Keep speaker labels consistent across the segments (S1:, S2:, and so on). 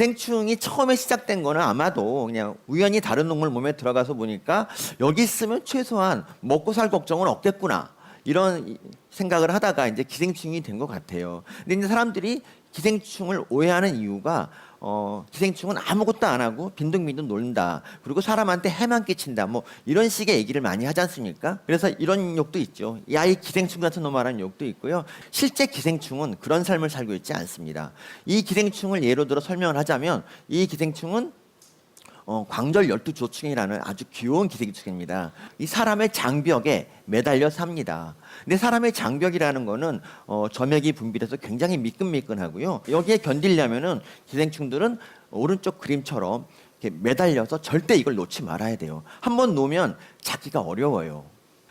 S1: 기생충이 처음에 시작된 거는 아마도 그냥 우연히 다른 동물 몸에 들어가서 보니까 여기 있으면 최소한 먹고 살 걱정은 없겠구나. 이런 생각을 하다가 이제 기생충이 된 것 같아요. 근데 이제 사람들이 기생충을 오해하는 이유가 기생충은 아무것도 안 하고 빈둥빈둥 놀다. 그리고 사람한테 해만 끼친다. 뭐 이런 식의 얘기를 많이 하지 않습니까? 그래서 이런 욕도 있죠. 야, 이 기생충 같은 놈아라는 욕도 있고요. 실제 기생충은 그런 삶을 살고 있지 않습니다. 이 기생충을 예로 들어 설명을 하자면 이 기생충은 광절 12조충이라는 아주 귀여운 기생충입니다. 이 사람의 장벽에 매달려 삽니다. 근데 사람의 장벽이라는 거는 점액이 분비돼서 굉장히 미끈미끈하고요. 여기에 견디려면은 기생충들은 오른쪽 그림처럼 이렇게 매달려서 절대 이걸 놓지 말아야 돼요. 한번 놓으면 잡기가 어려워요.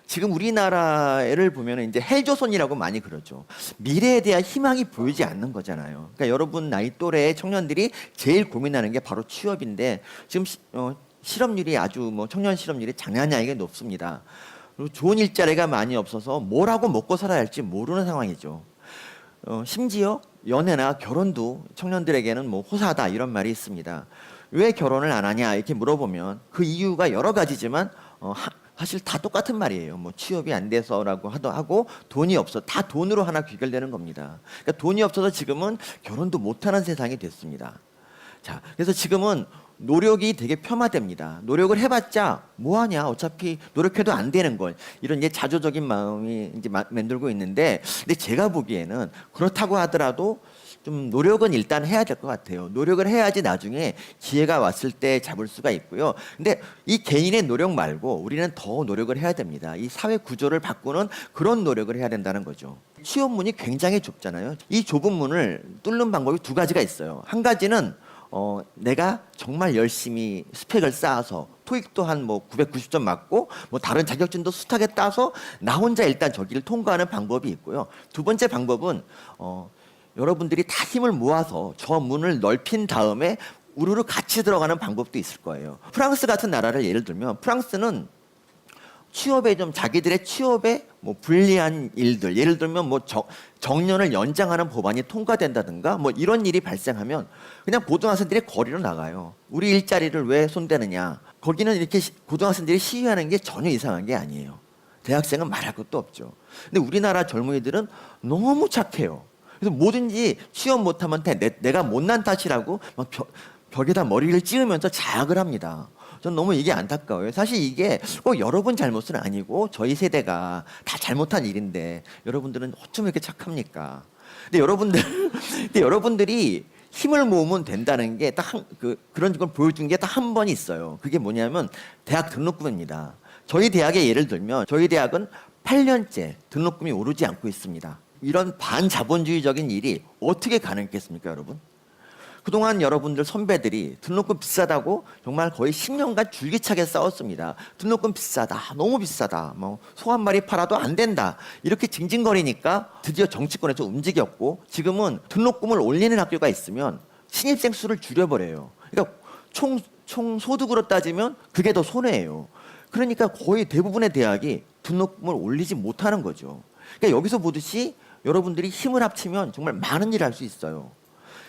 S1: 지금 우리나라를 보면 이제 헬조선이라고 많이 그러죠. 미래에 대한 희망이 보이지 않는 거잖아요. 그러니까 여러분 나이 또래의 청년들이 제일 고민하는 게 바로 취업인데 지금 실업률이 아주 뭐 청년 실업률이 장난이 아니게 높습니다. 그리고 좋은 일자리가 많이 없어서 뭘 하고 먹고 살아야 할지 모르는 상황이죠. 심지어 연애나 결혼도 청년들에게는 뭐 호사다 이런 말이 있습니다. 왜 결혼을 안 하냐 이렇게 물어보면 그 이유가 여러 가지지만 사실 다 똑같은 말이에요. 뭐 취업이 안 돼서라고 하고 돈이 없어 다 돈으로 하나 귀결되는 겁니다. 그러니까 돈이 없어서 지금은 결혼도 못하는 세상이 됐습니다. 자, 그래서 지금은 노력이 되게 폄하됩니다. 노력을 해봤자 뭐하냐 어차피 노력해도 안 되는 걸 이런 이제 자조적인 마음이 이제 만들고 있는데 근데 제가 보기에는 그렇다고 하더라도 좀 노력은 일단 해야 될 것 같아요. 노력을 해야지 나중에 기회가 왔을 때 잡을 수가 있고요. 근데 이 개인의 노력 말고 우리는 더 노력을 해야 됩니다. 이 사회 구조를 바꾸는 그런 노력을 해야 된다는 거죠. 취업문이 굉장히 좁잖아요. 이 좁은 문을 뚫는 방법이 두 가지가 있어요. 한 가지는 내가 정말 열심히 스펙을 쌓아서 토익도 한 뭐 990점 맞고 뭐 다른 자격증도 숱하게 따서 나 혼자 일단 저기를 통과하는 방법이 있고요. 두 번째 방법은 여러분들이 다 힘을 모아서 저 문을 넓힌 다음에 우르르 같이 들어가는 방법도 있을 거예요. 프랑스 같은 나라를 예를 들면 프랑스는 취업에 좀 자기들의 취업에 뭐 불리한 일들 예를 들면 뭐 정년을 연장하는 법안이 통과된다든가 뭐 이런 일이 발생하면 그냥 고등학생들이 거리로 나가요. 우리 일자리를 왜 손대느냐. 거기는 이렇게 고등학생들이 시위하는 게 전혀 이상한 게 아니에요. 대학생은 말할 것도 없죠. 근데 우리나라 젊은이들은 너무 착해요. 그래서 뭐든지 취업 못하면 내가 못난 탓이라고 막 벽에다 머리를 찍으면서 자학을 합니다. 전 너무 이게 안타까워요. 사실 이게 꼭 여러분 잘못은 아니고 저희 세대가 다 잘못한 일인데 여러분들은 어쩜 이렇게 착합니까? 근데 여러분들이 힘을 모으면 된다는 게 딱 그런 걸 보여준 게 딱 한 번 있어요. 그게 뭐냐면 대학 등록금입니다. 저희 대학의 예를 들면 저희 대학은 8년째 등록금이 오르지 않고 있습니다. 이런 반자본주의적인 일이 어떻게 가능했겠습니까, 여러분? 그동안 여러분들 선배들이 등록금 비싸다고 정말 거의 10년간 줄기차게 싸웠습니다. 등록금 비싸다, 너무 비싸다, 뭐 소 한 마리 팔아도 안 된다 이렇게 징징거리니까 드디어 정치권에서 움직였고 지금은 등록금을 올리는 학교가 있으면 신입생 수를 줄여버려요. 그러니까 총 소득으로 따지면 그게 더 손해예요. 그러니까 거의 대부분의 대학이 등록금을 올리지 못하는 거죠. 그러니까 여기서 보듯이 여러분들이 힘을 합치면 정말 많은 일을 할 수 있어요.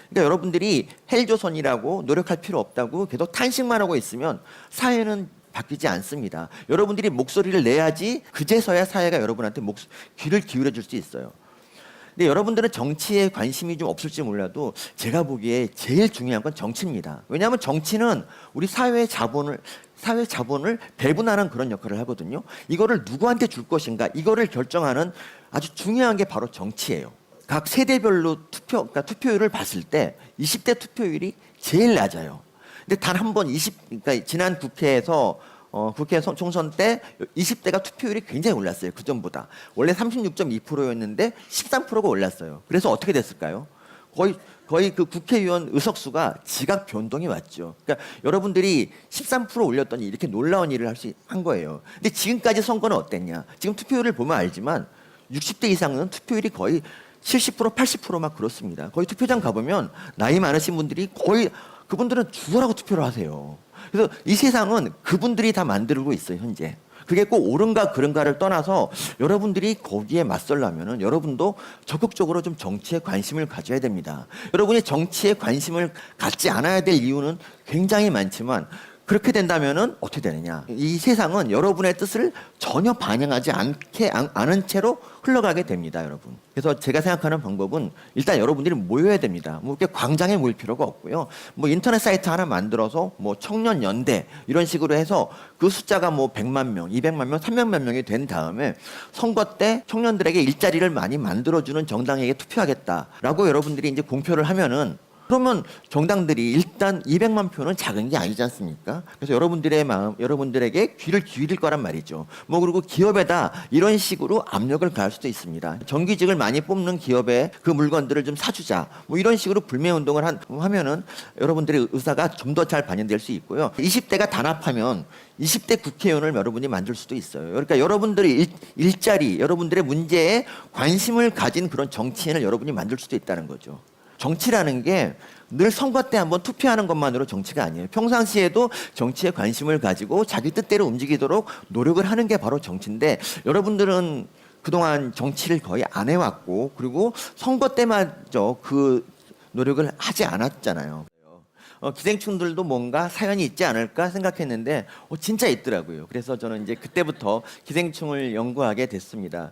S1: 그러니까 여러분들이 헬조선이라고 노력할 필요 없다고 계속 탄식만 하고 있으면 사회는 바뀌지 않습니다. 여러분들이 목소리를 내야지 그제서야 사회가 여러분한테 귀를 기울여 줄 수 있어요. 근데 여러분들은 정치에 관심이 좀 없을지 몰라도 제가 보기에 제일 중요한 건 정치입니다. 왜냐하면 정치는 우리 사회 자본을 배분하는 그런 역할을 하거든요. 이거를 누구한테 줄 것인가 이거를 결정하는 아주 중요한 게 바로 정치예요. 각 세대별로 그러니까 투표율을 봤을 때 20대 투표율이 제일 낮아요. 근데 단 한 번 그러니까 지난 국회에서 국회 총선 때 20대가 투표율이 굉장히 올랐어요. 그전보다. 원래 36.2%였는데 13%가 올랐어요. 그래서 어떻게 됐을까요? 거의 그 국회의원 의석수가 지각 변동이 왔죠. 그러니까 여러분들이 13% 올렸더니 이렇게 놀라운 일을 한 거예요. 근데 지금까지 선거는 어땠냐? 지금 투표율을 보면 알지만 60대 이상은 투표율이 거의 70%, 80%막 그렇습니다. 거의 투표장 가보면 나이 많으신 분들이 거의 그분들은 죽어라고 투표를 하세요. 그래서 이 세상은 그분들이 다 만들고 있어요, 현재. 그게 꼭 옳은가 그른가를 떠나서 여러분들이 거기에 맞설려면은 여러분도 적극적으로 좀 정치에 관심을 가져야 됩니다. 여러분이 정치에 관심을 갖지 않아야 될 이유는 굉장히 많지만 그렇게 된다면은 어떻게 되느냐? 이 세상은 여러분의 뜻을 전혀 반영하지 않은 채로 흘러가게 됩니다, 여러분. 그래서 제가 생각하는 방법은 일단 여러분들이 모여야 됩니다. 뭐 이렇게 광장에 모일 필요가 없고요. 뭐 인터넷 사이트 하나 만들어서 뭐 청년 연대 이런 식으로 해서 그 숫자가 뭐 100만 명, 200만 명, 300만 명이 된 다음에 선거 때 청년들에게 일자리를 많이 만들어주는 정당에게 투표하겠다라고 여러분들이 이제 공표를 하면은 그러면 정당들이 일단 200만 표는 작은 게 아니지 않습니까? 그래서 여러분들의 마음, 여러분들에게 귀를 기울일 거란 말이죠. 뭐 그리고 기업에다 이런 식으로 압력을 가할 수도 있습니다. 정규직을 많이 뽑는 기업에 그 물건들을 좀 사주자. 뭐 이런 식으로 불매 운동을 하면은 여러분들의 의사가 좀 더 잘 반영될 수 있고요. 20대가 단합하면 20대 국회의원을 여러분이 만들 수도 있어요. 그러니까 여러분들의 일자리, 여러분들의 문제에 관심을 가진 그런 정치인을 여러분이 만들 수도 있다는 거죠. 정치라는 게 늘 선거 때 한번 투표하는 것만으로 정치가 아니에요. 평상시에도 정치에 관심을 가지고 자기 뜻대로 움직이도록 노력을 하는 게 바로 정치인데 여러분들은 그동안 정치를 거의 안 해왔고 그리고 선거 때마저 그 노력을 하지 않았잖아요. 기생충들도 뭔가 사연이 있지 않을까 생각했는데 진짜 있더라고요. 그래서 저는 이제 그때부터 기생충을 연구하게 됐습니다.